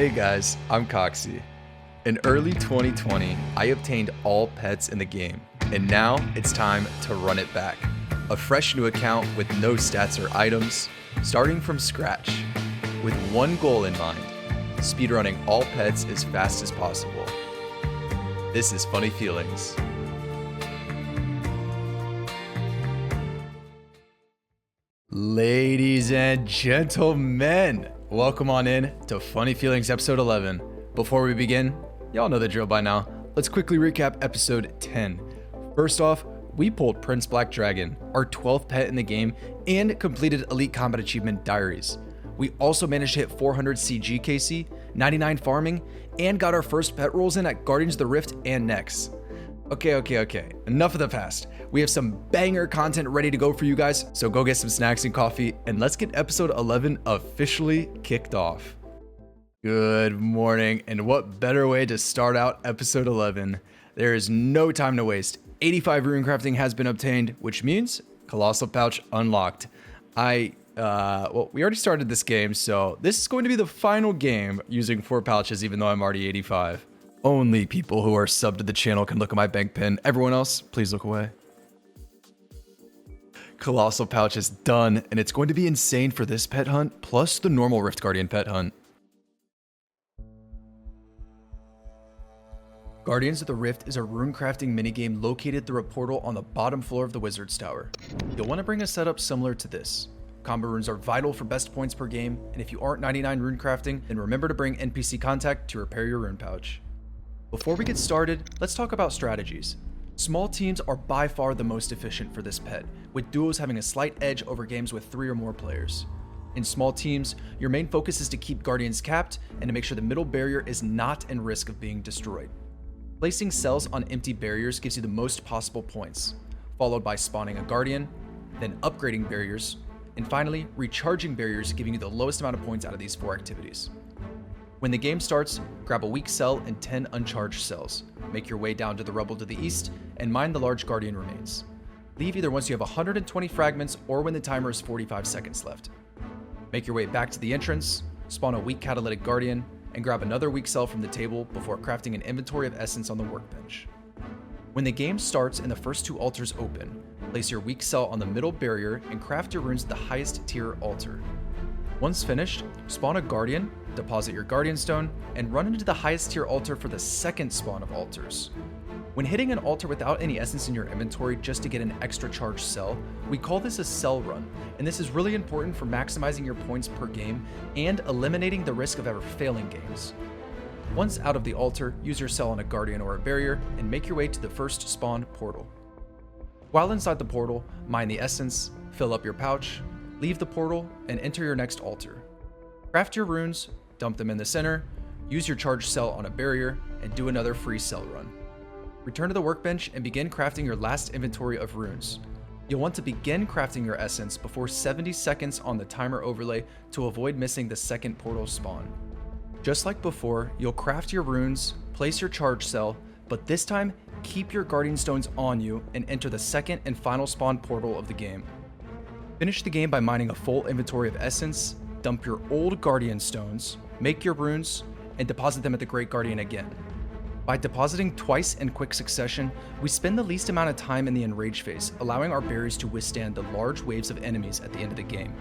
Hey guys, I'm Coxie. In early 2020, I obtained all pets in the game, and now it's time to run it back. A fresh new account with no stats or items, starting from scratch, with one goal in mind, speedrunning all pets as fast as possible. This is Funny Feelings. Ladies and gentlemen, welcome on in to Funny Feelings episode 11. Before we begin, y'all know the drill by now. Let's quickly recap episode 10. First off, we pulled Prince Black Dragon, our 12th pet in the game, and completed Elite Combat Achievement Diaries. We also managed to hit 400 CG KC, 99 farming, and got our first pet rolls in at Guardians of the Rift and Nex. Okay. Enough of the past. We have some banger content ready to go for you guys, so go get some snacks and coffee, and let's get episode 11 officially kicked off. Good morning, and what better way to start out episode 11? There is no time to waste. 85 rune crafting has been obtained, which means Colossal Pouch unlocked. We already started this game, so this is going to be the final game using 4 pouches, even though I'm already 85. Only people who are subbed to the channel can look at my bank pin. Everyone else, please look away. Colossal Pouch is done, and it's going to be insane for this pet hunt, plus the normal Rift Guardian pet hunt. Guardians of the Rift is a rune crafting minigame located through a portal on the bottom floor of the Wizard's Tower. You'll want to bring a setup similar to this. Combo runes are vital for best points per game, and if you aren't 99 rune crafting, then remember to bring NPC contact to repair your rune pouch. Before we get started, let's talk about strategies. Small teams are by far the most efficient for this pet, with duos having a slight edge over games with 3 or more players. In small teams, your main focus is to keep Guardians capped and to make sure the middle barrier is not in risk of being destroyed. Placing cells on empty barriers gives you the most possible points, followed by spawning a Guardian, then upgrading barriers, and finally recharging barriers, giving you the lowest amount of points out of these 4 activities. When the game starts, grab a weak cell and 10 uncharged cells. Make your way down to the rubble to the east and mine the large Guardian remains. Leave either once you have 120 fragments or when the timer is 45 seconds left. Make your way back to the entrance, spawn a weak catalytic Guardian, and grab another weak cell from the table before crafting an inventory of essence on the workbench. When the game starts and the first 2 altars open, place your weak cell on the middle barrier and craft your runes at the highest tier altar. Once finished, spawn a Guardian, deposit your Guardian Stone, and run into the highest tier altar for the second spawn of altars. When hitting an altar without any essence in your inventory just to get an extra charged cell, we call this a cell run, and this is really important for maximizing your points per game and eliminating the risk of ever failing games. Once out of the altar, use your cell on a Guardian or a barrier and make your way to the first spawn portal. While inside the portal, mine the essence, fill up your pouch, leave the portal, and enter your next altar. Craft your runes, dump them in the center, use your charged cell on a barrier, and do another free cell run. Return to the workbench and begin crafting your last inventory of runes. You'll want to begin crafting your essence before 70 seconds on the timer overlay to avoid missing the second portal spawn. Just like before, you'll craft your runes, place your charged cell, but this time, keep your Guardian Stones on you and enter the second and final spawn portal of the game. Finish the game by mining a full inventory of essence, dump your old Guardian Stones, make your runes, and deposit them at the Great Guardian again. By depositing twice in quick succession, we spend the least amount of time in the enrage phase, allowing our barriers to withstand the large waves of enemies at the end of the game.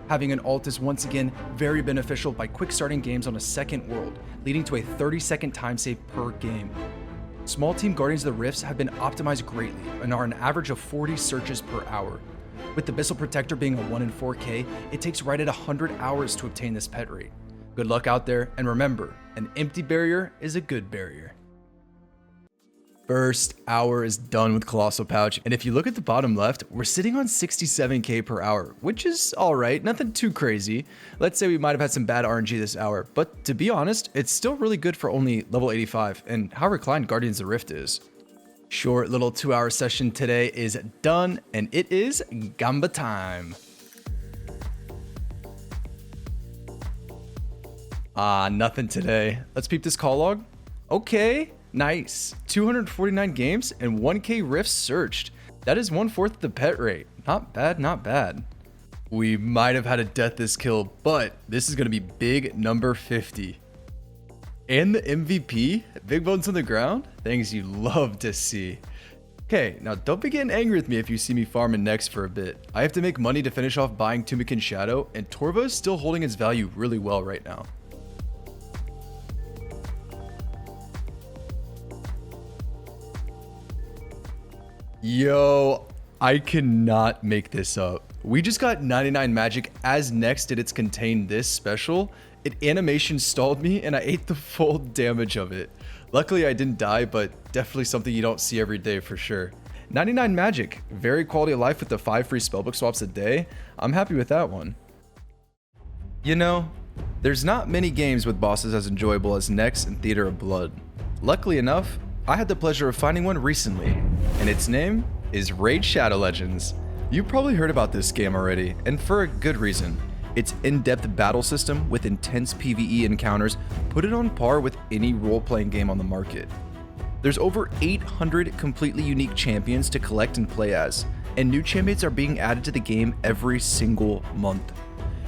Having an ult is once again very beneficial by quick starting games on a second world, leading to a 30-second time save per game. Small team Guardians of the Rifts have been optimized greatly and are an average of 40 searches per hour. With the Abyssal Protector being a 1 in 4K, it takes right at 100 hours to obtain this pet rate. Good luck out there, and remember, an empty barrier is a good barrier. First hour is done with Colossal Pouch, and if you look at the bottom left, we're sitting on 67k per hour, which is alright, nothing too crazy. Let's say we might have had some bad RNG this hour, but to be honest, it's still really good for only level 85, and how reclined Guardians of the Rift is. Short little 2-hour session today is done, and it is Gamba time. Nothing today. Let's peep this call log. Okay, nice. 249 games and 1k rifts searched. That is 1/4 of the pet rate. Not bad, not bad. We might have had a death this kill, but this is going to be big number 50. And the MVP? Big bones on the ground? Things you love to see. Okay, now don't be getting angry with me if you see me farming next for a bit. I have to make money to finish off buying Tumikin Shadow, and Torva is still holding its value really well right now. Yo, I cannot make this up. We just got 99 magic as next did its contain this special. It animation stalled me and I ate the full damage of it. Luckily I didn't die, but definitely something you don't see every day for sure. 99 magic, very quality of life with the 5 free spellbook swaps a day. I'm happy with that one. You know, there's not many games with bosses as enjoyable as Nex and Theater of Blood. Luckily enough, I had the pleasure of finding one recently, and its name is Raid Shadow Legends. You've probably heard about this game already, and for a good reason. Its in-depth battle system with intense PvE encounters put it on par with any role-playing game on the market. There's over 800 completely unique champions to collect and play as, and new champions are being added to the game every single month.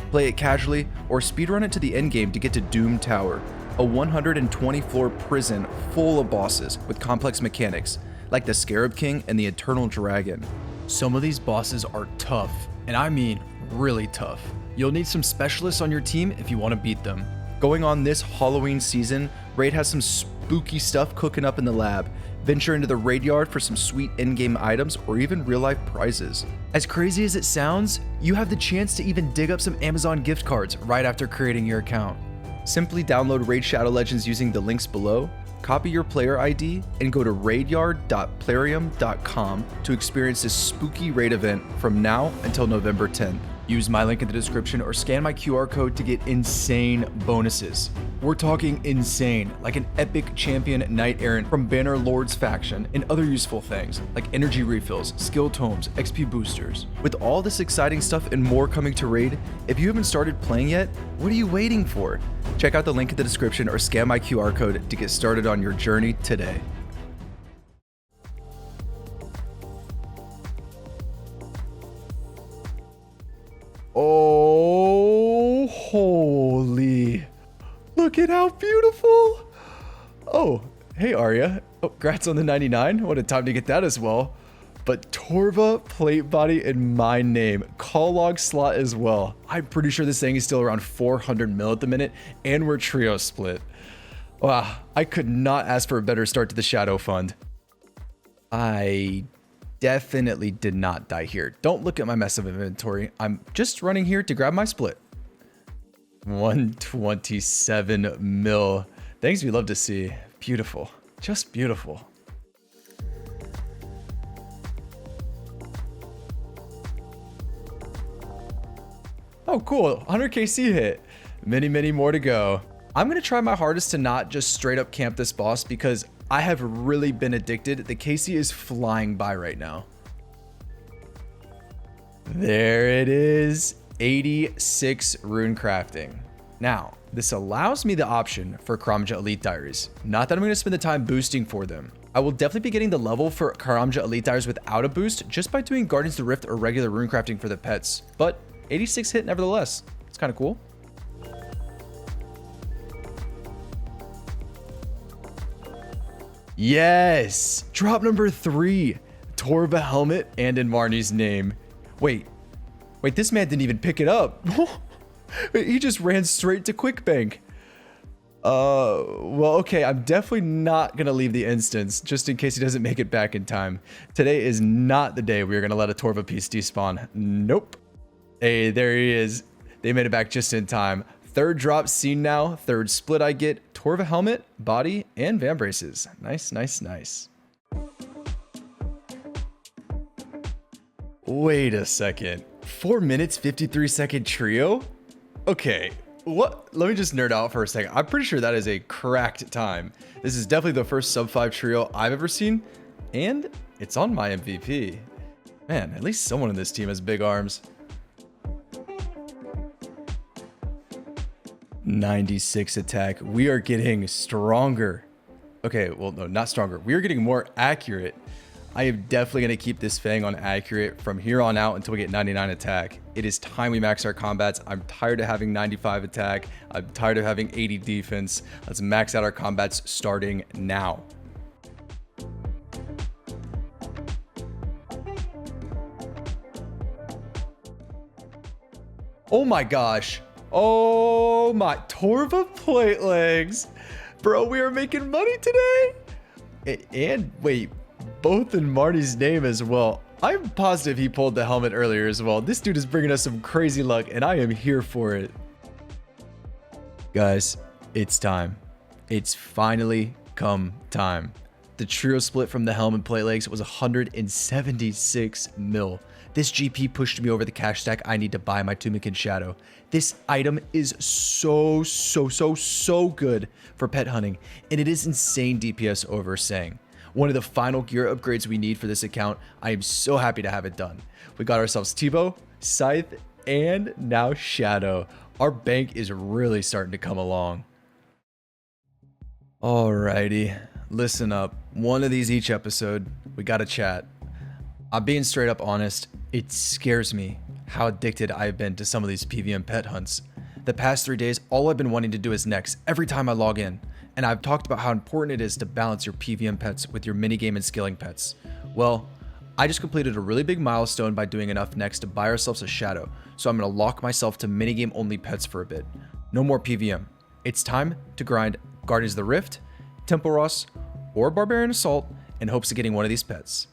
Play it casually or speedrun it to the endgame to get to Doom Tower, a 120-floor prison full of bosses with complex mechanics, like the Scarab King and the Eternal Dragon. Some of these bosses are tough, and I mean really tough. You'll need some specialists on your team if you want to beat them. Going on this Halloween season, Raid has some spooky stuff cooking up in the lab. Venture into the raid yard for some sweet in-game items or even real-life prizes. As crazy as it sounds, you have the chance to even dig up some Amazon gift cards right after creating your account. Simply download Raid Shadow Legends using the links below, copy your player ID, and go to raidyard.plarium.com to experience this spooky raid event from now until November 10th. Use my link in the description or scan my QR code to get insane bonuses. We're talking insane, like an epic champion Knight Errant from Banner Lord's faction, and other useful things like energy refills, skill tomes, XP boosters. With all this exciting stuff and more coming to Raid, if you haven't started playing yet, what are you waiting for? Check out the link in the description or scan my QR code to get started on your journey today. Oh, holy. Look at how beautiful. Oh, hey, Arya. Oh, congrats on the 99. What a time to get that as well. But Torva, plate body, and my name. Call log slot as well. I'm pretty sure this thing is still around 400 mil at the minute, and we're trio split. Wow, I could not ask for a better start to the Shadow Fund. I definitely did not die here. Don't look at my mess of inventory. I'm just running here to grab my split. 127 mil. Things we love to see. Beautiful. Just beautiful. Oh, cool. 100 KC hit. Many more to go. I'm going to try my hardest to not just straight up camp this boss because I have really been addicted. The KC is flying by right now. There it is. 86 rune crafting. Now, this allows me the option for Karamja Elite Diaries. Not that I'm going to spend the time boosting for them. I will definitely be getting the level for Karamja Elite Diaries without a boost just by doing Guardians of the Rift or regular rune crafting for the pets. But 86 hit nevertheless. It's kind of cool. Yes! Drop number 3. Torva helmet and in Marnie's name. Wait, this man didn't even pick it up. He just ran straight to Quick Bank. Well, okay, I'm definitely not gonna leave the instance just in case he doesn't make it back in time. Today is not the day we are gonna let a Torva piece despawn. Nope. Hey, there he is. They made it back just in time. Third drop seen now. Third split I get. Torva helmet, body, and van braces. Nice. Wait a second. 4 minutes, 53-second trio? Okay, what? Let me just nerd out for a second. I'm pretty sure that is a cracked time. This is definitely the first sub 5 trio I've ever seen, and it's on my MVP. Man, at least someone in this team has big arms. 96 attack. We are getting stronger. Okay, well, no, not stronger. We are getting more accurate. I am definitely going to keep this Fang on accurate from here on out until we get 99 attack. It is time we max our combats. I'm tired of having 95 attack. I'm tired of having 80 defense. Let's max out our combats starting now. Oh my gosh. Oh my. Torva plate legs. Bro, we are making money today. And wait, both in Marty's name as well. I'm positive he pulled the helmet earlier as well. This dude is bringing us some crazy luck, and I am here for it. Guys, it's time. It's finally come time. The trio split from the helmet plate legs was 176 mil. This GP pushed me over the cash stack I need to buy my Tumikin Shadow. This item is so good for pet hunting, and it is insane DPS over Sang. One of the final gear upgrades we need for this account. I am so happy to have it done. We got ourselves Tebow, Scythe, and now Shadow. Our bank is really starting to come along. Alrighty, listen up. One of these each episode. We gotta chat. I'm being straight up honest. It scares me how addicted I've been to some of these PVM pet hunts. The past 3 days, all I've been wanting to do is next every time I log in. And I've talked about how important it is to balance your PVM pets with your minigame and skilling pets. Well, I just completed a really big milestone by doing enough next to buy ourselves a Shadow, so I'm going to lock myself to minigame only pets for a bit. No more PVM. It's time to grind Guardians of the Rift, Temple Ross, or Barbarian Assault in hopes of getting one of these pets.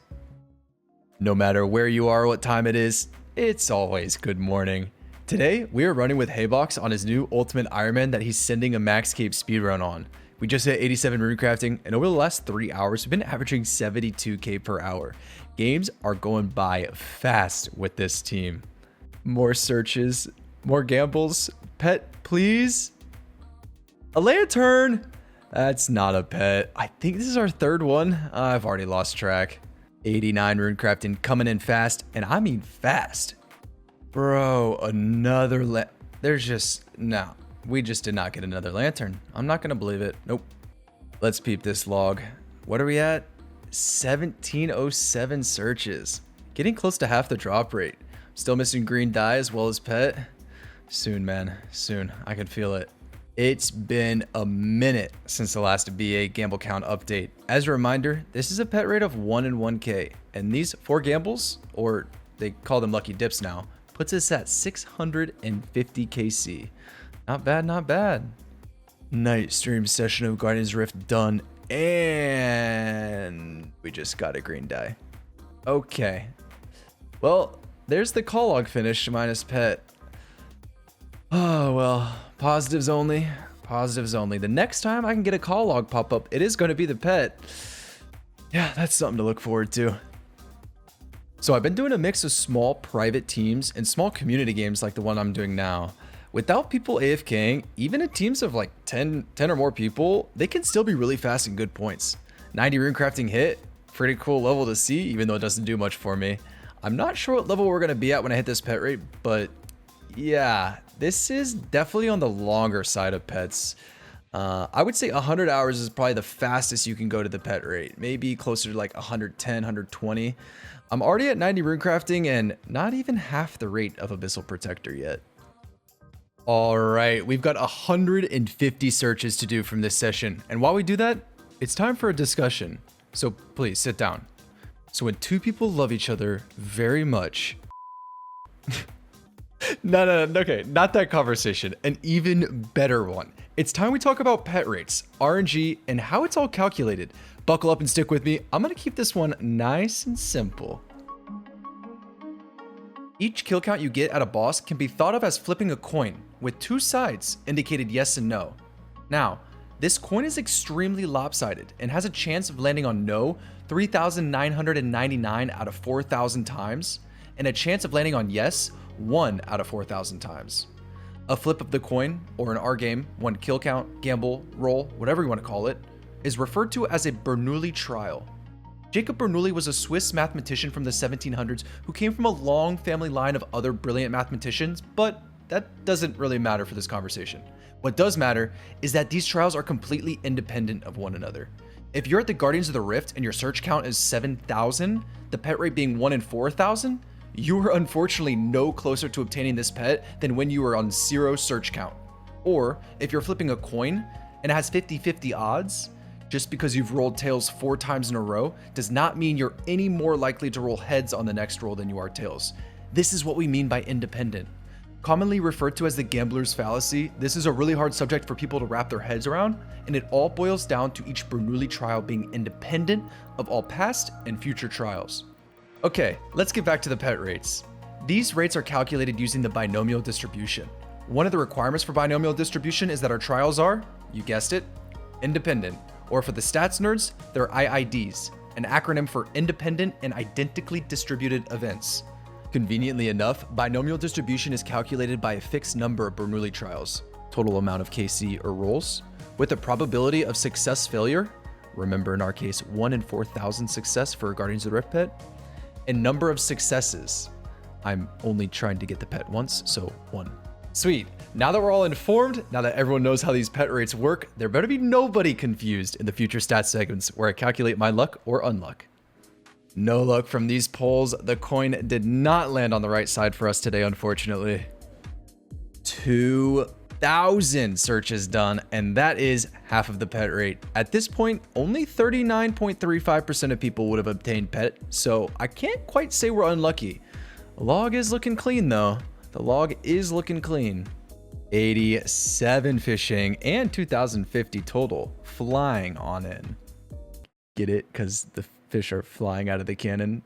No matter where you are or what time it is, it's always good morning. Today, we are running with Haybox on his new Ultimate Ironman that he's sending a max cape speedrun on. We just hit 87 runecrafting, and over the last 3 hours, we've been averaging 72k per hour. Games are going by fast with this team. More searches, more gambles. Pet, please. A lantern. That's not a pet. I think this is our third one. I've already lost track. 89 runecrafting coming in fast, and I mean fast. Bro, another there's just, no. We just did not get another lantern. I'm not gonna believe it. Nope. Let's peep this log. What are we at? 1707 searches. Getting close to half the drop rate. Still missing green dye as well as pet. Soon, man. Soon. I can feel it. It's been a minute since the last BA gamble count update. As a reminder, this is a pet rate of 1 in 1k. And these 4 gambles, or they call them lucky dips now, puts us at 650 KC. Not bad, not bad. Night stream session of Guardians Rift done, and we just got a green dye. Okay. Well, there's the call log finished minus pet. Oh, well, positives only. Positives only. The next time I can get a call log pop up, it is going to be the pet. Yeah, that's something to look forward to. So I've been doing a mix of small private teams and small community games like the one I'm doing now. Without people AFKing, even in teams of like 10 or more people, they can still be really fast and good points. 90 runecrafting hit, pretty cool level to see, even though it doesn't do much for me. I'm not sure what level we're going to be at when I hit this pet rate, but yeah, this is definitely on the longer side of pets. I would say 100 hours is probably the fastest you can go to the pet rate, maybe closer to like 110, 120. I'm already at 90 runecrafting and not even half the rate of Abyssal Protector yet. All right, we've got 150 searches to do from this session. And while we do that, it's time for a discussion. So please sit down. So when two people love each other very much... No, okay, not that conversation. An even better one. It's time we talk about pet rates, RNG, and how it's all calculated. Buckle up and stick with me. I'm gonna keep this one nice and simple. Each kill count you get at a boss can be thought of as flipping a coin, with 2 sides indicated yes and no. Now, this coin is extremely lopsided and has a chance of landing on no 3,999 out of 4,000 times, and a chance of landing on yes 1 out of 4,000 times. A flip of the coin, or in our game, one kill count, gamble, roll, whatever you want to call it, is referred to as a Bernoulli trial. Jacob Bernoulli was a Swiss mathematician from the 1700s who came from a long family line of other brilliant mathematicians, but that doesn't really matter for this conversation. What does matter is that these trials are completely independent of one another. If you're at the Guardians of the Rift and your search count is 7,000, the pet rate being 1 in 4,000, you are unfortunately no closer to obtaining this pet than when you were on 0 search count. Or if you're flipping a coin and it has 50-50 odds, just because you've rolled tails 4 times in a row does not mean you're any more likely to roll heads on the next roll than you are tails. This is what we mean by independent. Commonly referred to as the gambler's fallacy, this is a really hard subject for people to wrap their heads around, and it all boils down to each Bernoulli trial being independent of all past and future trials. Okay, let's get back to the pet rates. These rates are calculated using the binomial distribution. One of the requirements for binomial distribution is that our trials are, you guessed it, independent, or for the stats nerds, they're IIDs, an acronym for independent and identically distributed events. Conveniently enough, binomial distribution is calculated by a fixed number of Bernoulli trials, total amount of KC or rolls, with a probability of success failure, remember in our case 1 in 4,000 success for a Guardians of the Rift pet, and number of successes. I'm only trying to get the pet once, so 1. Sweet. Now that we're all informed, now that everyone knows how these pet rates work, there better be nobody confused in the future stats segments where I calculate my luck or unluck. No luck from these polls. The coin did not land on the right side for us today, unfortunately. 2,000 searches done, and that is half of the pet rate. At this point, only 39.35% of people would have obtained pet, so I can't quite say we're unlucky. The log is looking clean, though. The log is looking clean. 87 fishing and 2,050 total flying on in. Get it? Because the fish are flying out of the cannon.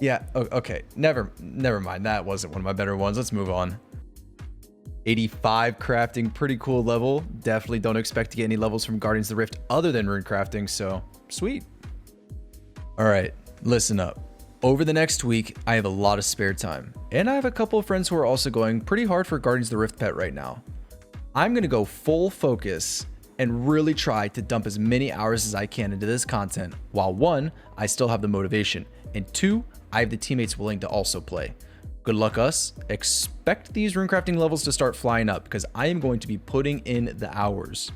Yeah, okay. Never mind. That wasn't one of my better ones. Let's move on. 85 crafting, pretty cool level. Definitely don't expect to get any levels from Guardians of the Rift other than rune crafting, so sweet. All right, listen up. Over the next week, I have a lot of spare time, and I have a couple of friends who are also going pretty hard for Guardians of the Rift pet right now. I'm gonna go full focus and really try to dump as many hours as I can into this content, while 1, I still have the motivation, and 2, I have the teammates willing to also play. Good luck us. Expect these runecrafting levels to start flying up because I am going to be putting in the hours.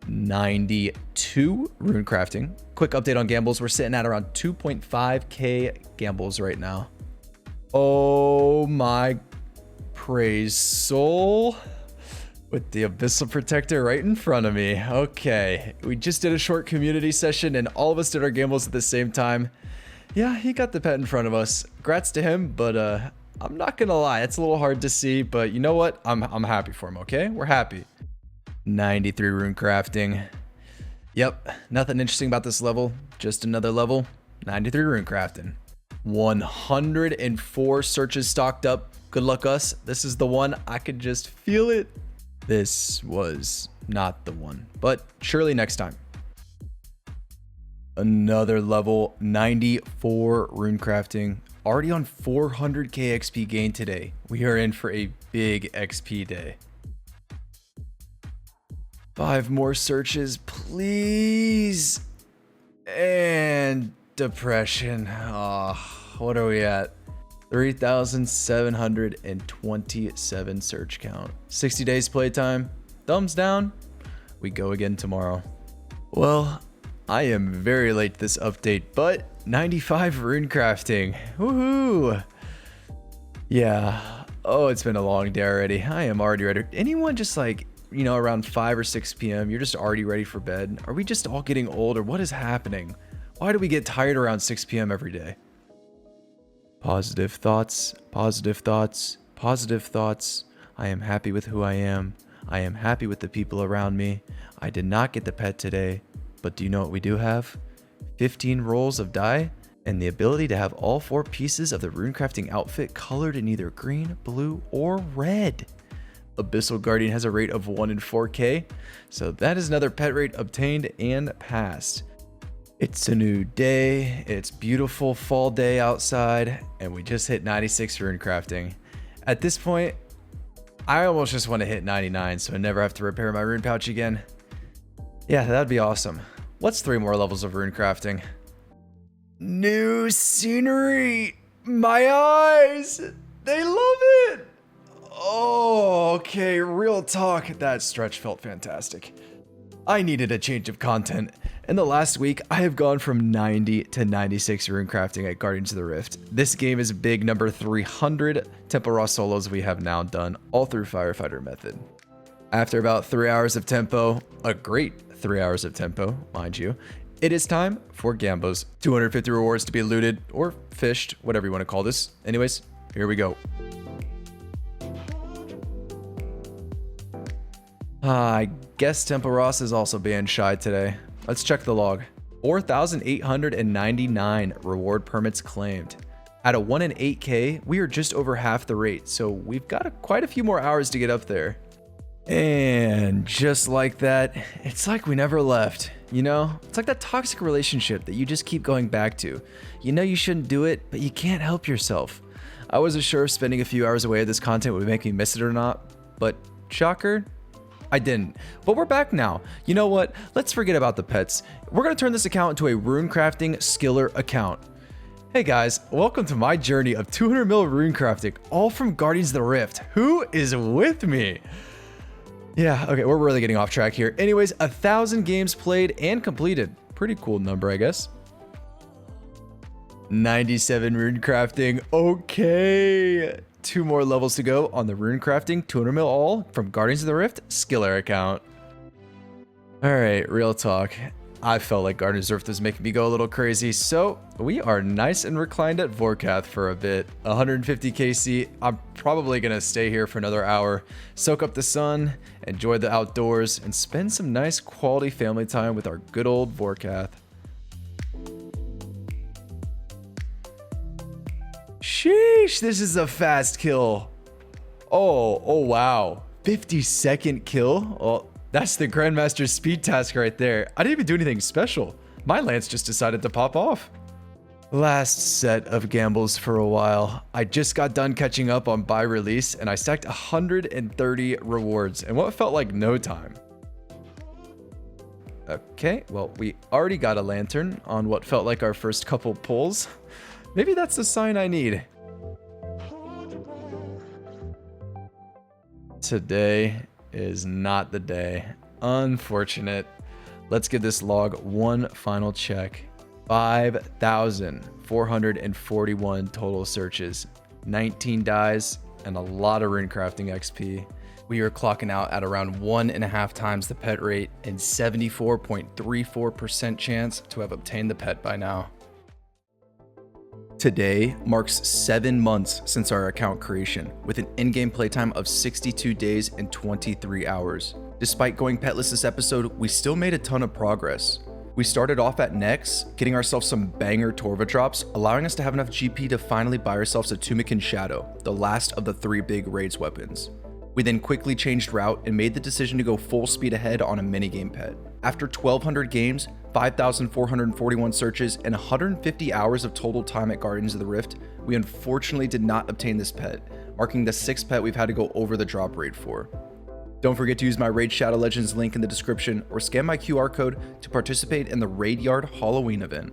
92 runecrafting. Quick update on gambles. We're sitting at around 2.5k gambles right now. Oh my praise soul. With the Abyssal Protector right in front of me. Okay, we just did a short community session and all of us did our gambles at the same time. Yeah, he got the pet in front of us. Congrats to him, but I'm not gonna lie, it's a little hard to see, but you know what? I'm happy for him, okay? We're happy. 93 rune crafting. Yep, nothing interesting about this level. Just another level. 93 rune crafting. 104 searches stocked up. Good luck us. This is the one. I could just feel it. This was not the one, but surely next time. Another level, 94 rune crafting. Already on 400k XP gain today. We are in for a big XP day. 5 more searches, please. And depression. Oh, what are we at? 3,727 search count. 60 days playtime. Thumbs down. We go again tomorrow. Well, I am very late to this update, but 95 rune crafting. Woohoo! Yeah. Oh, it's been a long day already. I am already ready. Anyone just like, you know, around 5 or 6 p.m., you're just already ready for bed? Are we just all getting old, or what is happening? Why do we get tired around 6 p.m. every day? Positive thoughts, positive thoughts, positive thoughts. I am happy with who I am. I am happy with the people around me. I did not get the pet today, but do you know what we do have? 15 rolls of dye and the ability to have all 4 pieces of the runecrafting outfit colored in either green, blue, or red. Abyssal Guardian has a rate of 1 in 4k, so that is another pet rate obtained and passed. It's a new day, it's beautiful fall day outside, and we just hit 96 rune crafting. At this point, I almost just want to hit 99 so I never have to repair my rune pouch again. Yeah, that'd be awesome. What's 3 more levels of rune crafting? New scenery! My eyes! They love it! Oh, okay, real talk. That stretch felt fantastic. I needed a change of content. In the last week, I have gone from 90 to 96 runecrafting at Guardians of the Rift. This game is big number 300 Temple Raw solos we have now done, all through Firefighter method. After about 3 hours of tempo, a great 3 hours of tempo, mind you, it is time for Gambos. 250 rewards to be looted, or fished, whatever you want to call this. Anyways, here we go. I guess Temple Ross is also being shy today. Let's check the log. 4,899 reward permits claimed. At a 1 in 8K, we are just over half the rate, so we've got quite a few more hours to get up there. And just like that, it's like we never left. You know, it's like that toxic relationship that you just keep going back to. You know you shouldn't do it, but you can't help yourself. I wasn't sure if spending a few hours away at this content would make me miss it or not, but shocker, I didn't. But we're back now. You know what? Let's forget about the pets. We're going to turn this account into a runecrafting skiller account. Hey guys, welcome to my journey of 200 mil runecrafting, all from Guardians of the Rift. Who is with me? Yeah, okay, we're really getting off track here. Anyways, 1,000 games played and completed. Pretty cool number, I guess. 97 runecrafting. Okay. 2 more levels to go on the runecrafting 200 mil all from Guardians of the Rift skiller account. All right, real talk. I felt like Guardians of the Rift was making me go a little crazy, so we are nice and reclined at Vorkath for a bit. 150 KC. I'm probably gonna stay here for another hour, soak up the sun, enjoy the outdoors, and spend some nice quality family time with our good old Vorkath. Sheesh, this is a fast kill. Oh wow. 50-second kill? Oh, that's the Grandmaster's speed task right there. I didn't even do anything special. My lance just decided to pop off. Last set of gambles for a while. I just got done catching up on buy release and I stacked 130 rewards in what felt like no time. Okay, well, we already got a lantern on what felt like our first couple pulls. Maybe that's the sign I need. Today is not the day. Unfortunate. Let's give this log one final check. 5,441 total searches, 19 dies, and a lot of runecrafting XP. We are clocking out at around 1.5 times the pet rate and 74.34% chance to have obtained the pet by now. Today marks 7 months since our account creation, with an in-game playtime of 62 days and 23 hours. Despite going petless this episode, we still made a ton of progress. We started off at Nex, getting ourselves some banger Torva drops, allowing us to have enough GP to finally buy ourselves a Tumikin Shadow, the last of the 3 big raids weapons. We then quickly changed route and made the decision to go full speed ahead on a minigame pet. After 1,200 games, 5,441 searches, and 150 hours of total time at Guardians of the Rift, we unfortunately did not obtain this pet, marking the 6th pet we've had to go over the drop rate for. Don't forget to use my Raid Shadow Legends link in the description or scan my QR code to participate in the Raid Yard Halloween event.